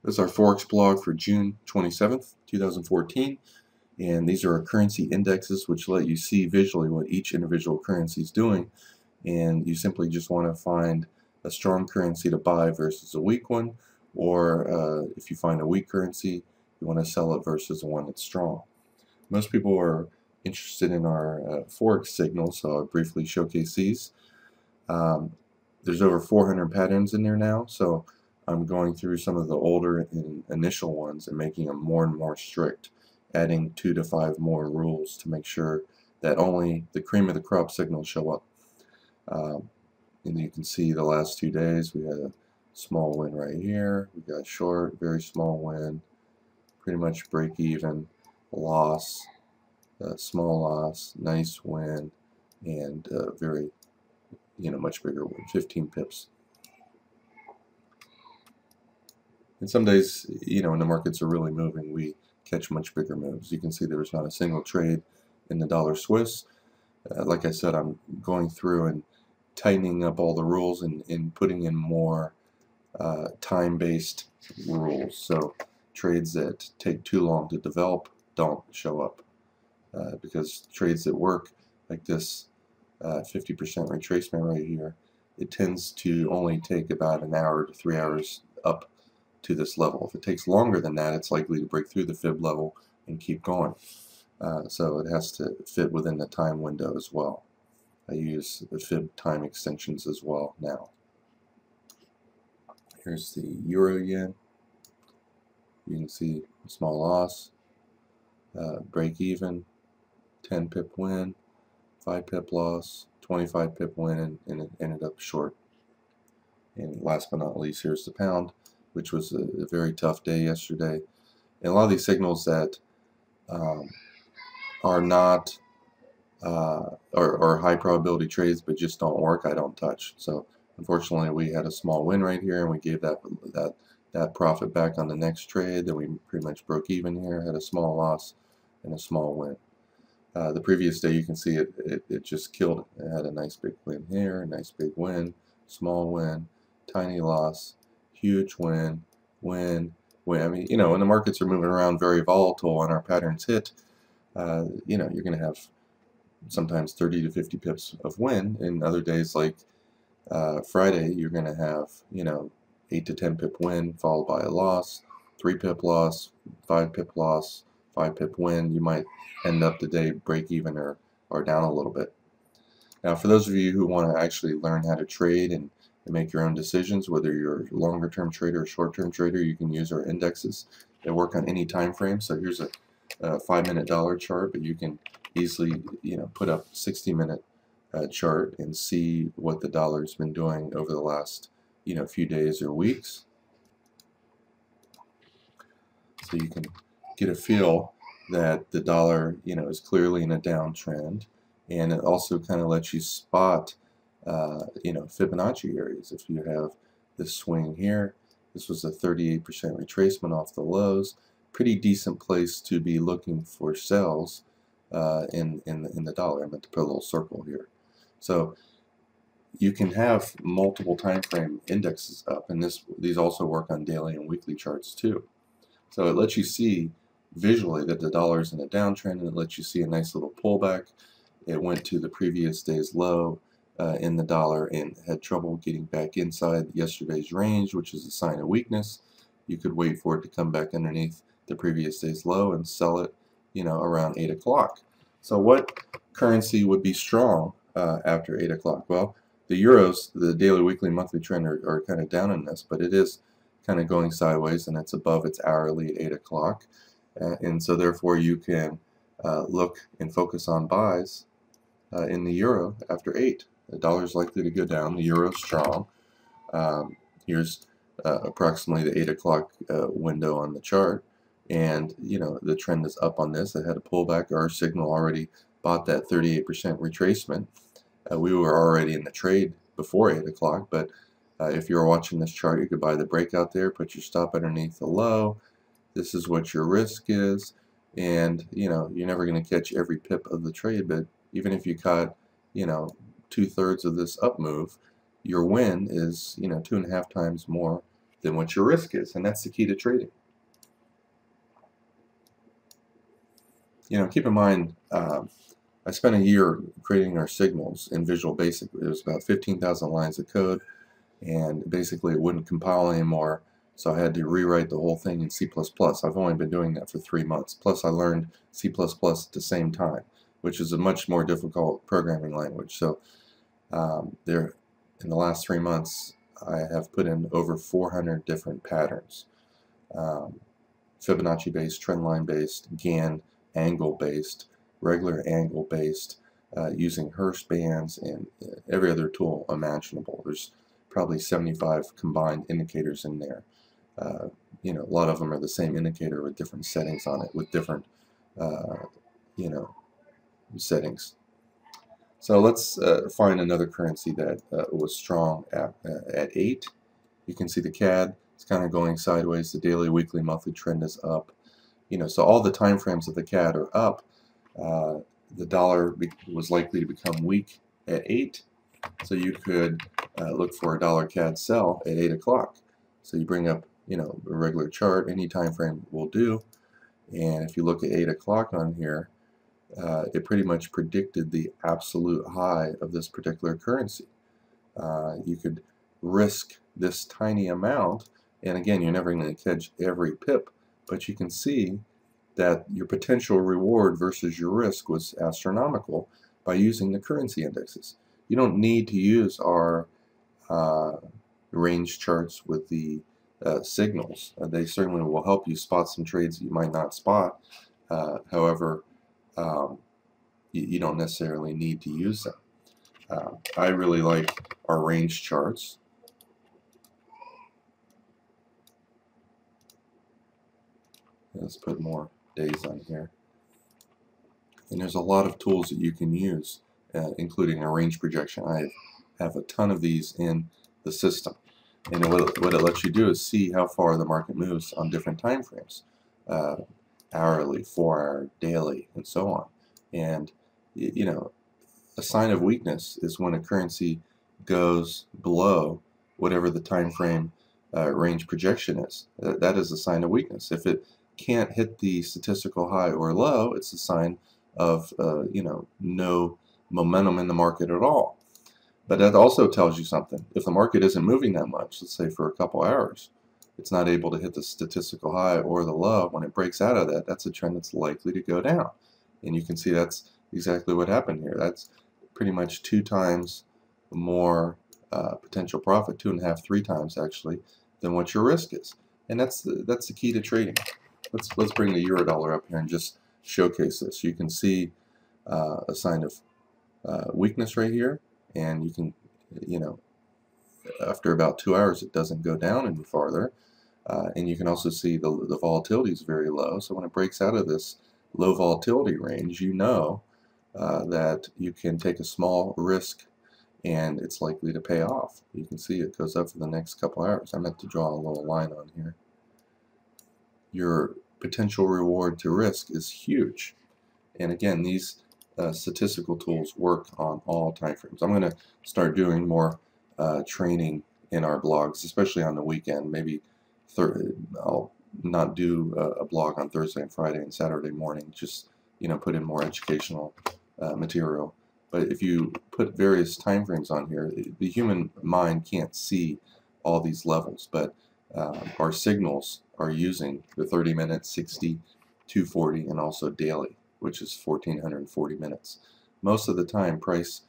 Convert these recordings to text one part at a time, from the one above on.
This is our Forex blog for June 27th, 2014, and these are our currency indexes which let you see visually what each individual currency is doing, and you simply just want to find a strong currency to buy versus a weak one, or if you find a weak currency, you want to sell it versus the one that's strong. Most people are interested in our Forex signals, so I'll briefly showcase these. There's over 400 patterns in there now, so I'm going through some of the older and initial ones and making them more and more strict, adding 2 to 5 more rules to make sure that only the cream of the crop signals show up. And you can see the last 2 days we had a small win right here, we got short, very small win, pretty much break even, loss, small loss, nice win, and very much bigger win, 15 pips. And some days, when the markets are really moving, we catch much bigger moves. You can see there was not a single trade in the dollar Swiss. Like I said, I'm going through and tightening up all the rules and putting in more time-based rules. So trades that take too long to develop don't show up, because trades that work, like this 50% retracement right here, it tends to only take about an hour to 3 hours up to this level. If it takes longer than that, it's likely to break through the fib level and keep going. So it has to fit within the time window as well. I use the fib time extensions as well now. Here's the euro yen. You can see a small loss, break even, 10 pip win, 5 pip loss, 25 pip win, and it ended up short. And last but not least, here's the pound, which was a very tough day yesterday. And a lot of these signals that are not or high probability trades but just don't work, I don't touch. So unfortunately we had a small win right here, and we gave that profit back on the next trade. Then we pretty much broke even here, had a small loss and a small win. The previous day, you can see it just killed it. It had a nice big win here, a nice big win, small win, tiny loss, huge win, win. I mean, when the markets are moving around very volatile and our patterns hit, you're going to have sometimes 30 to 50 pips of win. And other days like Friday, you're going to have 8 to 10 pip win followed by a loss, 3 pip loss, 5 pip loss, 5 pip win. You might end up the day break even or down a little bit. Now, for those of you who want to actually learn how to trade and make your own decisions, whether you're a longer term trader or short term trader, you can use our indexes. They work on any time frame. So here's a 5-minute dollar chart, but you can easily put up 60-minute chart and see what the dollar's been doing over the last few days or weeks. So you can get a feel that the dollar is clearly in a downtrend, and it also kind of lets you spot Fibonacci areas. If you have this swing here, this was a 38% retracement off the lows, pretty decent place to be looking for sells in the dollar. I meant to put a little circle here. So you can have multiple time frame indexes up, and these also work on daily and weekly charts too. So it lets you see visually that the dollar is in a downtrend, and it lets you see a nice little pullback. It went to the previous day's low in the dollar and had trouble getting back inside yesterday's range, which is a sign of weakness. You could wait for it to come back underneath the previous day's low and sell it around 8 o'clock. So what currency would be strong after 8 o'clock? Well, the euros, the daily, weekly, monthly trend are kind of down in this, but it is kind of going sideways, and it's above its hourly at 8 o'clock. And so therefore you can look and focus on buys in the euro after 8. The dollar is likely to go down, the euro is strong. Here's approximately the 8 o'clock window on the chart, and the trend is up on this. It had a pullback. Our signal already bought that 38% retracement. We were already in the trade before 8 o'clock, but if you're watching this chart, you could buy the breakout there, put your stop underneath the low. This is what your risk is, and you're never going to catch every pip of the trade, but even if you caught 2/3 of this up move, your win is 2.5 times more than what your risk is, and that's the key to trading. You know, keep in mind, I spent a year creating our signals in Visual Basic. It was about 15,000 lines of code, and basically it wouldn't compile anymore, so I had to rewrite the whole thing in C++. I've only been doing that for 3 months. Plus I learned C++ at the same time, which is a much more difficult programming language. So there, in the last 3 months, I have put in over 400 different patterns. Fibonacci-based, trendline-based, Gann, angle-based, regular angle-based, using Hurst bands and every other tool imaginable. There's probably 75 combined indicators in there. You know, a lot of them are the same indicator with different settings on it, with different, you know, settings. So let's find another currency that was strong at 8. You can see the CAD. It's kind of going sideways. The daily, weekly, monthly trend is up. You know, so all the time frames of the CAD are up. The dollar was likely to become weak at 8. So you could look for a dollar CAD sell at 8 o'clock. So you bring up, you know, a regular chart, any time frame will do. And if you look at 8 o'clock on here, it pretty much predicted the absolute high of this particular currency. You could risk this tiny amount, and again, you're never going to catch every pip, but you can see that your potential reward versus your risk was astronomical by using the currency indexes. You don't need to use our range charts with the signals. They certainly will help you spot some trades that you might not spot. However, you don't necessarily need to use them. I really like our range charts. Let's put more days on here. And there's a lot of tools that you can use, including a range projection. I have a ton of these in the system. And what it lets you do is see how far the market moves on different time frames. Hourly, 4-hour, daily, and so on. And, you know, a sign of weakness is when a currency goes below whatever the time frame range projection is. That is a sign of weakness. If it can't hit the statistical high or low, it's a sign of you know, no momentum in the market at all. But that also tells you something. If the market isn't moving that much, let's say for a couple hours, it's not able to hit the statistical high or the low. When it breaks out of that, that's a trend that's likely to go down. And you can see that's exactly what happened here. That's pretty much 2 times more potential profit, 2.5, 3 times actually, than what your risk is. And that's the key to trading. Let's bring the Eurodollar up here and just showcase this. You can see a sign of weakness right here, and you can, you know, after about 2 hours it doesn't go down any farther, and you can also see the volatility is very low. So when it breaks out of this low volatility range, you know that you can take a small risk and it's likely to pay off. You can see it goes up for the next couple hours. I meant to draw a little line on here. Your potential reward to risk is huge. And again, these statistical tools work on all time frames. I'm going to start doing more training in our blogs, especially on the weekend. Maybe I'll not do a blog on Thursday and Friday and Saturday morning. Just, you know, put in more educational material. But if you put various time frames on here, the human mind can't see all these levels. But our signals are using the 30-minute, 60, 240, and also daily, which is 1440 minutes. Most of the time, price,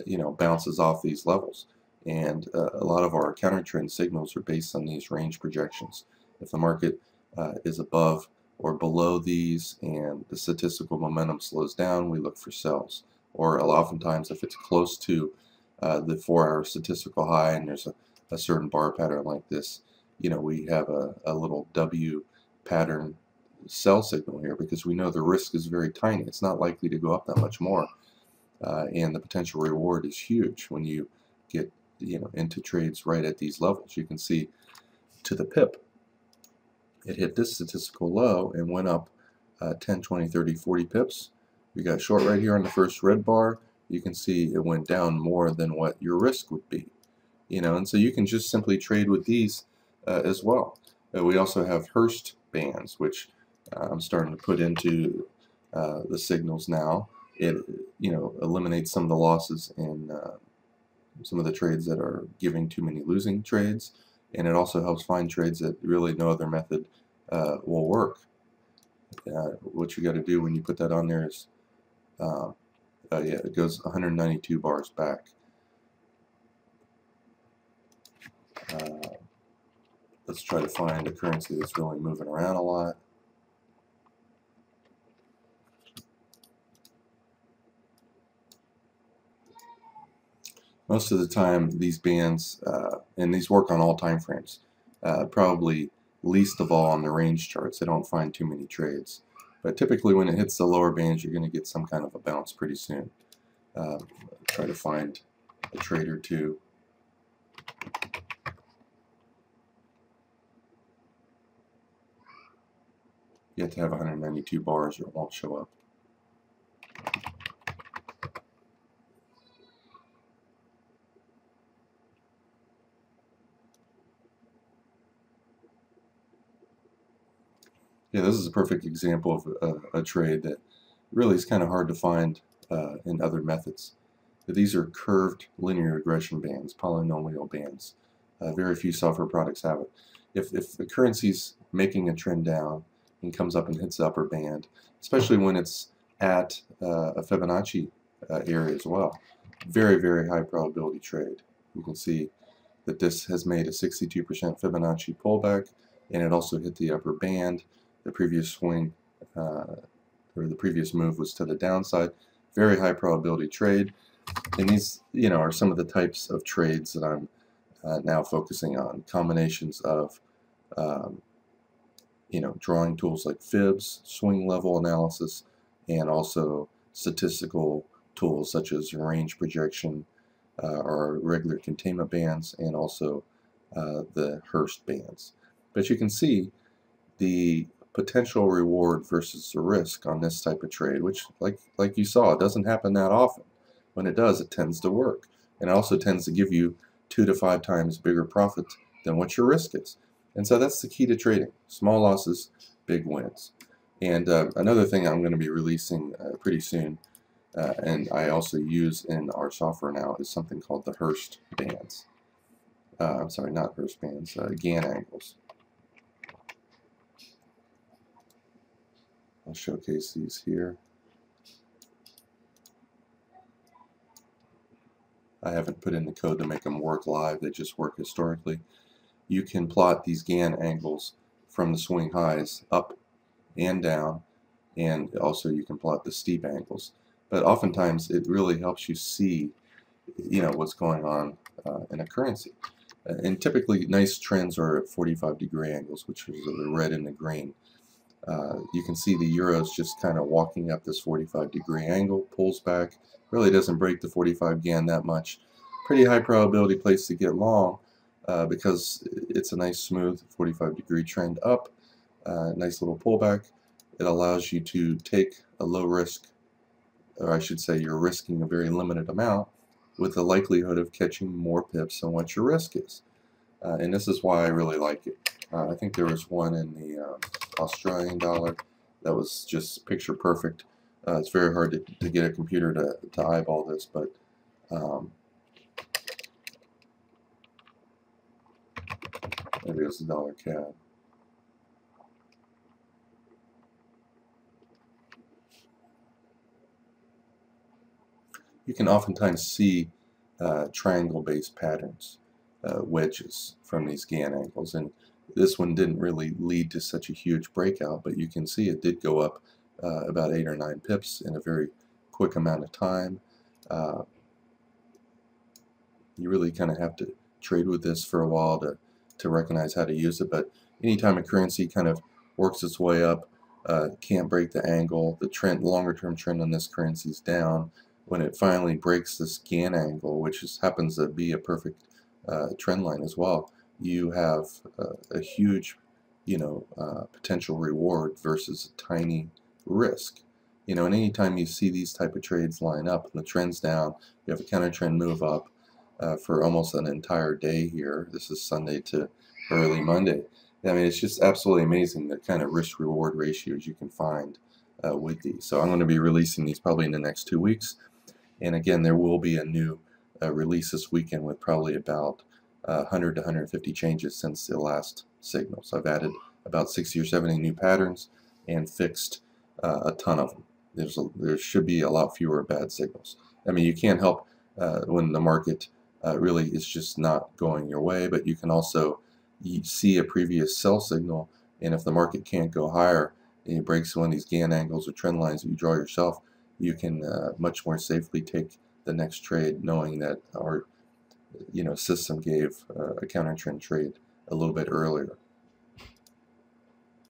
you know, bounces off these levels, and a lot of our counter trend signals are based on these range projections. If the market is above or below these and the statistical momentum slows down, we look for sells. Or oftentimes, if it's close to the 4-hour statistical high and there's a certain bar pattern like this, you know, we have a little W pattern sell signal here because we know the risk is very tiny. It's not likely to go up that much more, and the potential reward is huge when you get, you know, into trades right at these levels. You can see to the pip, it hit this statistical low and went up 10, 20, 30, 40 pips. We got short right here on the first red bar. You can see it went down more than what your risk would be, you know. And so you can just simply trade with these as well. We also have Hurst bands, which I'm starting to put into the signals now. It eliminates some of the losses in some of the trades that are giving too many losing trades, and it also helps find trades that really no other method will work. What you got to do when you put that on there is, yeah, it goes 192 bars back. Let's try to find a currency that's really moving around a lot. Most of the time, these bands, and these work on all time frames, probably least of all on the range charts. They don't find too many trades. But typically when it hits the lower bands, you're going to get some kind of a bounce pretty soon. Try to find a trade or two. You have to have 192 bars or it won't show up. Yeah, this is a perfect example of a trade that really is kind of hard to find in other methods. But these are curved linear regression bands, polynomial bands. Very few software products have it. If the currency's making a trend down and comes up and hits the upper band, especially when it's at a Fibonacci area as well, very, very high probability trade. You can see that this has made a 62% Fibonacci pullback, and it also hit the upper band. The previous swing or the previous move was to the downside. Very high probability trade, and these are some of the types of trades that I'm now focusing on. Combinations of drawing tools like fibs, swing level analysis, and also statistical tools such as range projection or regular containment bands, and also the Hurst bands. But you can see the potential reward versus the risk on this type of trade, which like you saw, it doesn't happen that often. When it does, it tends to work, and it also tends to give you 2 to 5 times bigger profit than what your risk is. And so that's the key to trading: small losses, big wins. And another thing I'm going to be releasing pretty soon, and I also use in our software now, is something called the Hurst bands. I'm sorry, not Hurst bands, Gann angles. I'll showcase these here. I haven't put in the code to make them work live, they just work historically. You can plot these Gann angles from the swing highs up and down, and also you can plot the steep angles. But oftentimes it really helps you see what's going on in a currency. And typically nice trends are at 45-degree angles, which is the red and the green. You can see the Euro's just kind of walking up this 45-degree angle, pulls back, really doesn't break the 45 Gann that much. Pretty high probability place to get long because it's a nice smooth 45-degree trend up, nice little pullback. It allows you to take a low risk, or I should say you're risking a very limited amount with the likelihood of catching more pips than what your risk is. And this is why I really like it. I think there was one in the Australian dollar that was just picture perfect. It's very hard to get a computer to eyeball this, but maybe it was the dollar CAD. You can oftentimes see triangle-based patterns, wedges from these Gann angles, and this one didn't really lead to such a huge breakout, but you can see it did go up about 8 or 9 pips in a very quick amount of time. You really kind of have to trade with this for a while to recognize how to use it, but anytime a currency kind of works its way up, can't break the angle, the trend, longer term trend on this currency is down. When it finally breaks this Gann angle, which happens to be a perfect trend line as well, you have a huge potential reward versus a tiny risk. And anytime you see these type of trades line up and the trend's down, you have a counter trend move up for almost an entire day here. This is Sunday to early Monday. I mean, it's just absolutely amazing the kind of risk-reward ratios you can find with these. So I'm going to be releasing these probably in the next 2 weeks. And again, there will be a new release this weekend with probably about 100 to 150 changes since the last signal. So I've added about 60 or 70 new patterns and fixed a ton of them. There should be a lot fewer bad signals. I mean, you can't help when the market really is just not going your way, but you can also see a previous sell signal, and if the market can't go higher and it breaks one of these Gann angles or trend lines that you draw yourself, you can much more safely take the next trade, knowing that our system gave a counter trend trade a little bit earlier.